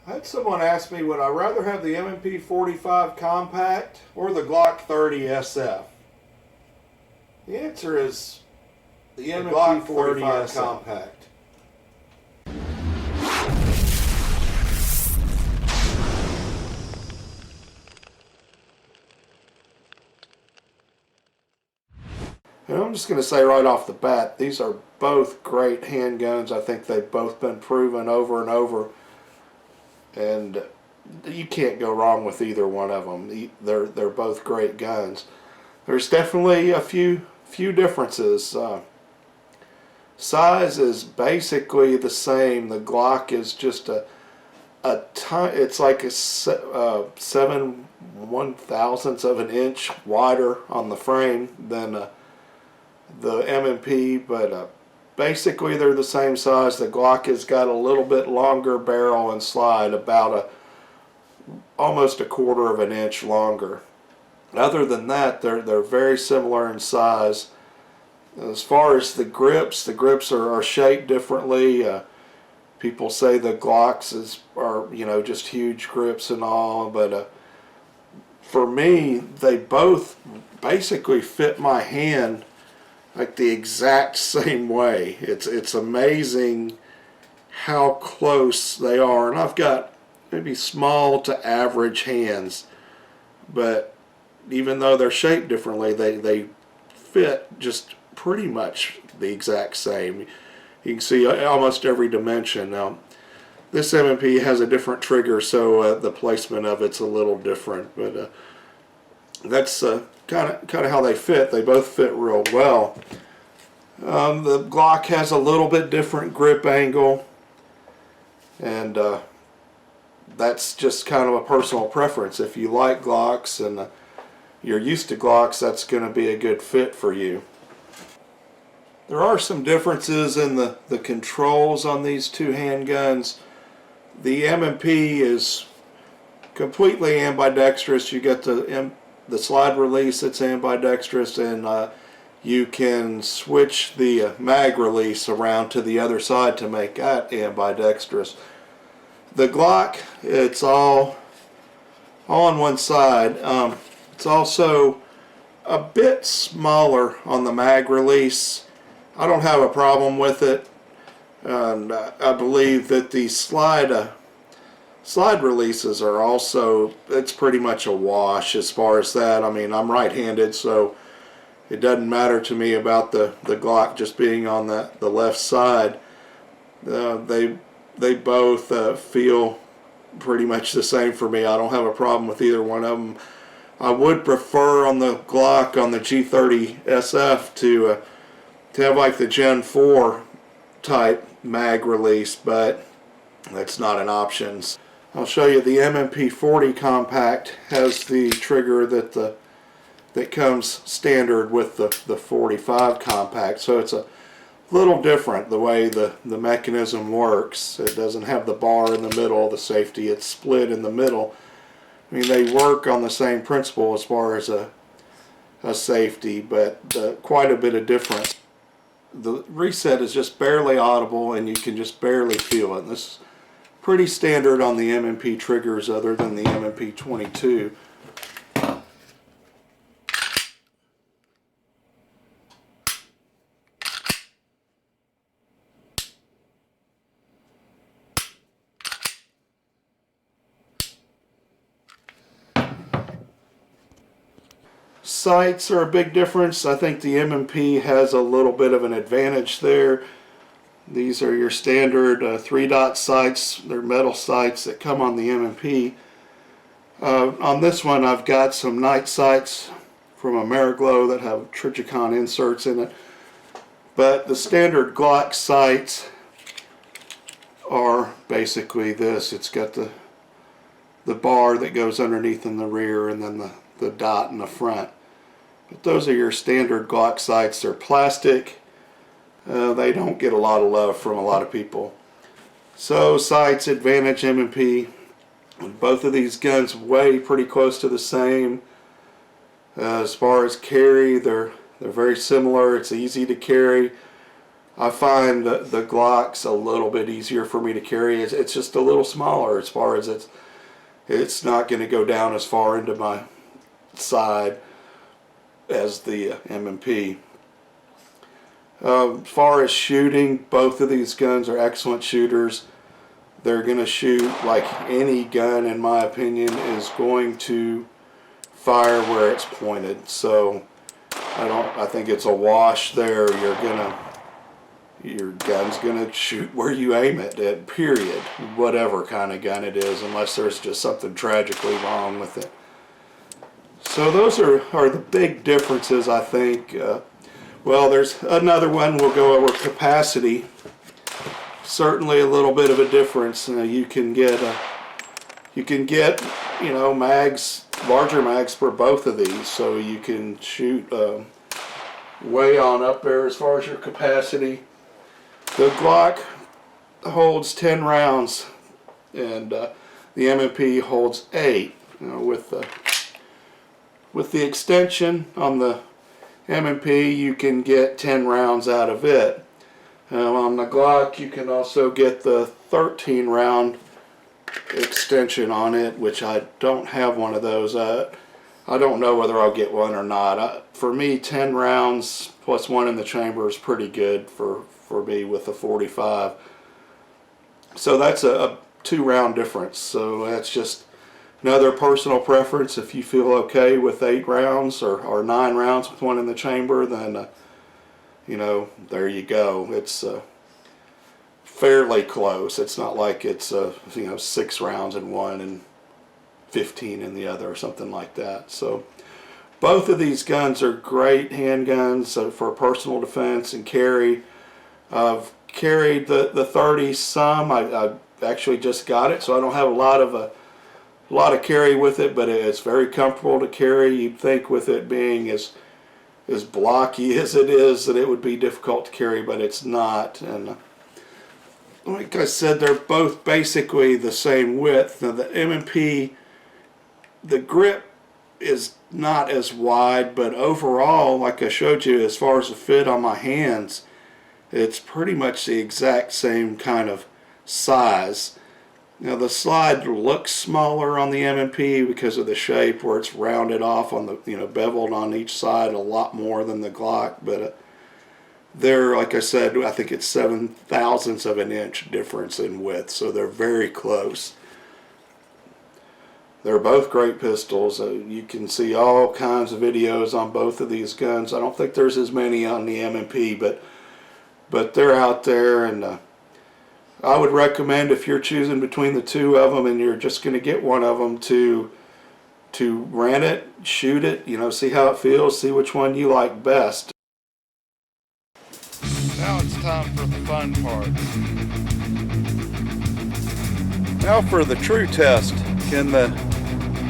I had someone ask me, would I rather have the M&P45 Compact or the Glock 30SF? The answer is the M&P45 Compact. And I'm just going to say right off the bat, these are both great handguns. I think they've both been proven over and over, and you can't go wrong with either one of them. They're both great guns. There's definitely a few differences. Size is basically the same. The Glock is just it's like a 7/1000th of an inch wider on the frame than the M&P, but basically they're the same size. The Glock has got a little bit longer barrel and slide, about almost 1/4 of an inch longer. Other than that, they're very similar in size. As far as the grips are shaped differently. People say the Glocks are just huge grips and all, but for me, they both basically fit my hand like the exact same way. It's amazing how close they are, and I've got maybe small to average hands, but even though they're shaped differently, they fit just pretty much the exact same. You can see almost every dimension. Now, this M&P has a different trigger, so the placement of it's a little different, but that's kind of how they fit. They both fit real well. The Glock has a little bit different grip angle, and that's just kind of a personal preference. If you like Glocks and you're used to Glocks, that's going to be a good fit for you. There are some differences in the controls on these two handguns. The M&P is completely ambidextrous. You get the slide release that's ambidextrous, and you can switch the mag release around to the other side to make that ambidextrous. The Glock, it's all on one side. It's also a bit smaller on the mag release. I don't have a problem with it, and I believe that the slide releases are also, it's pretty much a wash as far as that. I mean, I'm right-handed, so it doesn't matter to me about the Glock just being on the left side. They both feel pretty much the same for me. I don't have a problem with either one of them. I would prefer on the Glock, on the G30SF, to have like the Gen 4 type mag release, but that's not an option. I'll show you the M&P40 Compact has the trigger that comes standard with the 45 Compact, so it's a little different the way the mechanism works. It doesn't have the bar in the middle, the safety, it's split in the middle. I mean, they work on the same principle as far as a safety, but quite a bit of difference. The reset is just barely audible, and you can just barely feel it. And this is pretty standard on the M&P triggers, other than the M&P22. Sights are a big difference. I think the M&P has a little bit of an advantage there. These are your standard 3-dot sights. They're metal sights that come on the M&P. On this one, I've got some night sights from Ameriglow that have Trijicon inserts in it. But the standard Glock sights are basically this. It's got the bar that goes underneath in the rear, and then the dot in the front. But those are your standard Glock sights. They're plastic. They don't get a lot of love from a lot of people. So sights, advantage, M&P. Both of these guns weigh pretty close to the same. As far as carry, they're very similar. It's easy to carry. I find the Glock's a little bit easier for me to carry. It's just a little smaller as far as it's not going to go down as far into my side as the M&P. As far as shooting, both of these guns are excellent shooters. They're going to shoot like any gun, in my opinion, is going to fire where it's pointed. So I think it's a wash there. Your gun's gonna shoot where you aim it at, period. Whatever kind of gun it is, unless there's just something tragically wrong with it. So those are the big differences, I think. Well, there's another one. We'll go over capacity. Certainly a little bit of a difference. You can get mags, larger mags for both of these, so you can shoot way on up there as far as your capacity. The Glock holds 10 rounds, and the M&P holds 8. With the extension on the M&P, you can get 10 rounds out of it. On the Glock, you can also get the 13 round extension on it, which I don't have one of those. I don't know whether I'll get one or not. For me, 10 rounds plus one in the chamber is pretty good for me with the 45. So that's a 2-round difference. So that's just another personal preference. If you feel okay with 8 rounds or 9 rounds with one in the chamber, then there you go. It's fairly close. It's not like it's 6 rounds in one and 15 in the other or something like that. So both of these guns are great handguns for personal defense and carry. I've carried the 30 some. I actually just got it, so I don't have a lot of carry with it, but it's very comfortable to carry. You'd think with it being as blocky as it is that it would be difficult to carry, but it's not. And like I said, they're both basically the same width. Now the M&P, the grip is not as wide, but overall, like I showed you, as far as the fit on my hands, it's pretty much the exact same kind of size. Now the slide looks smaller on the M&P because of the shape where it's rounded off on the beveled on each side a lot more than the Glock, but they're, like I said, I think it's 7 thousandths of an inch difference in width, so they're very close. They're both great pistols. You can see all kinds of videos on both of these guns. I don't think there's as many on the M&P, but they're out there, and I would recommend, if you're choosing between the two of them and you're just going to get one of them, to rent it, shoot it, see how it feels, see which one you like best. Now it's time for the fun part. Now for the true test. Can the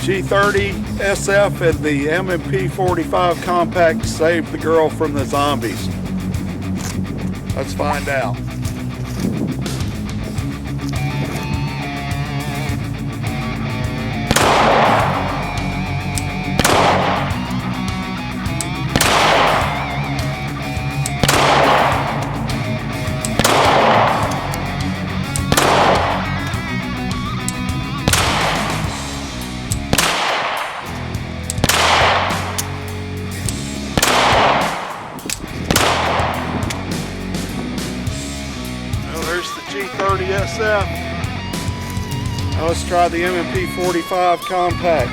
G30SF and the M&P45 compact save the girl from the zombies? Let's find out. G30SF. Now let's try the M&P45 compact.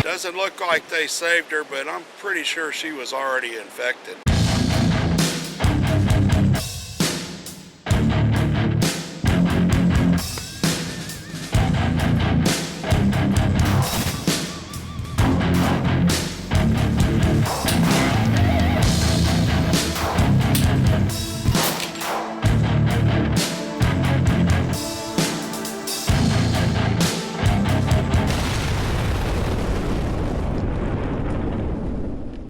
Doesn't look like they saved her, but I'm pretty sure she was already infected.